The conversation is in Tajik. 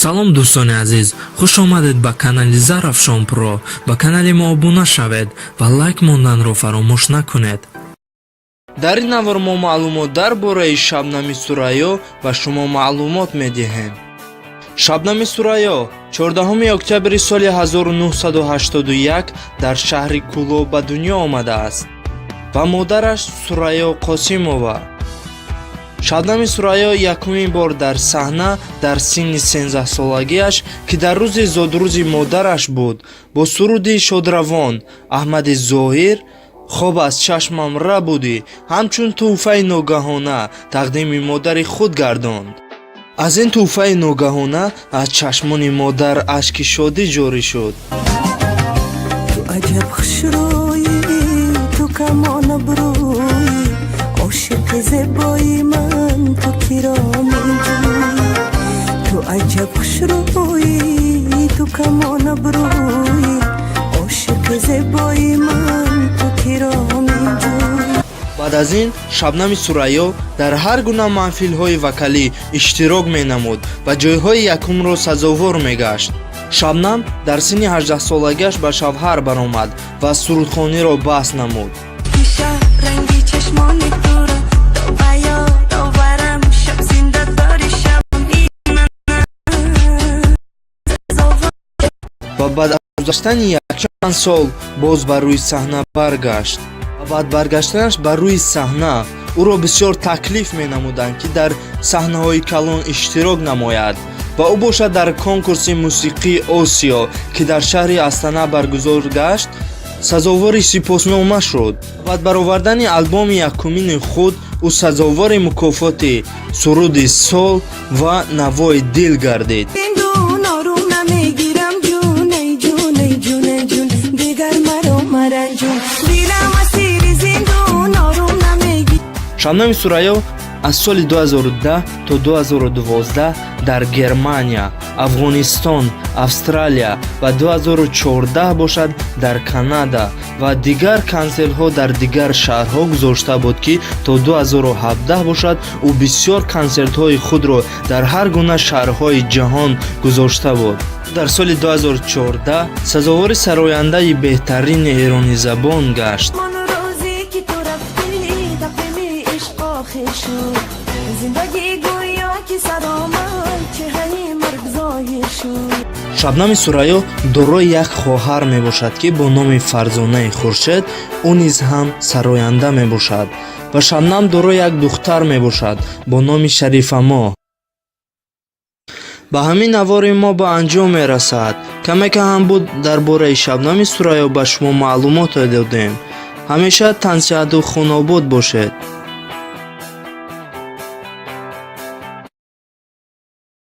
салом дӯстони азиз, хуш омадед ба канали Зарафшон Про. Ба канали мо обуна шавед ва лайк монданро фаромӯш накунед. дар ин навор мо маълумот дар бораи Шабнами Сурайё ба шумо маълумот медиҳем. Шабнами Сурайё 14 октябри соли 1981 дар шаҳри Кӯло ба дунё омадааст ва модараш Сурайё Қосимова. Шабнами Сурайё якумин бор дар саҳна дар синни 13-солагиаш, ки дар рӯзи зодрӯзи модараш буд, бо суруди шодравон Аҳмади Зоҳир «Хоб аз чашмам ра будӣ» ҳамчун тӯҳфаи ногаҳона тақдими модари худ гардонд. аз ин тӯҳфаи ногаҳона аз чашмони модар ашки шодӣ ҷорӣ шуд. ту аҷаб хушрӯӣ, ту камон абрӯӣ, ошиқи зебои ман, ту киро меҷӯӣ. ту аҷаб хушрӯӣ, ту камон абрӯӣ, ошиқи зебои ман, ту киро меҷӯӣ. баъд аз ин Шабнами Сурайё дар ҳар гуна маҳфилҳои вокалӣ иштирок менамуд ва ҷойҳои якумро сазовор мегашт. Шабнам дар синни 18-солагиаш ба шавҳар баромад ва сурудхониро баҳс намуд. ва баъд аз гузаштани якчанд сол боз ба рӯи саҳна баргашт. ва баъд баргаштанаш ба рӯи саҳна ӯро бисёр таклиф менамуданд, ки дар саҳнаҳои калон иштирок намояд ва ӯ бошад дар конкурси мусиқии Осиё, ки дар шаҳри Астана баргузор гашт, сазовори сипоснома шуд. баъд баровардани албоми якумини худ ӯ сазовори мукофоти суруди сол ва навои дил гардид. Шабнами Сурайё аз соли 2010 то 2012 дар Германия, Афғонистон, Австралия ва 2014 бошад дар Канада ва дигар консертҳо дар дигар шаҳрҳо гузошта буд, ки то 2017 бошад ӯ бисёр консертҳои худро дар ҳар гуна шаҳрҳои ҷаҳон гузошта буд. дар соли 2014 сазовори сарояндаи беҳтарини эронизабон гашт. Шабнами Сурайё дорои як хоҳар мебошад, ки бо номи Фарзонаи Хуршед ӯ низ ҳам сароянда мебошад ва Шабнам дорои як духтар мебошад бо номи Шарифамо. ба ҳамин навори мо ба анҷом мерасад. Камека ҳам буд дар бораи Шабнами Сурайё ба шумо маълумоте додем. ҳамеша тансиҳату хунобод бошед.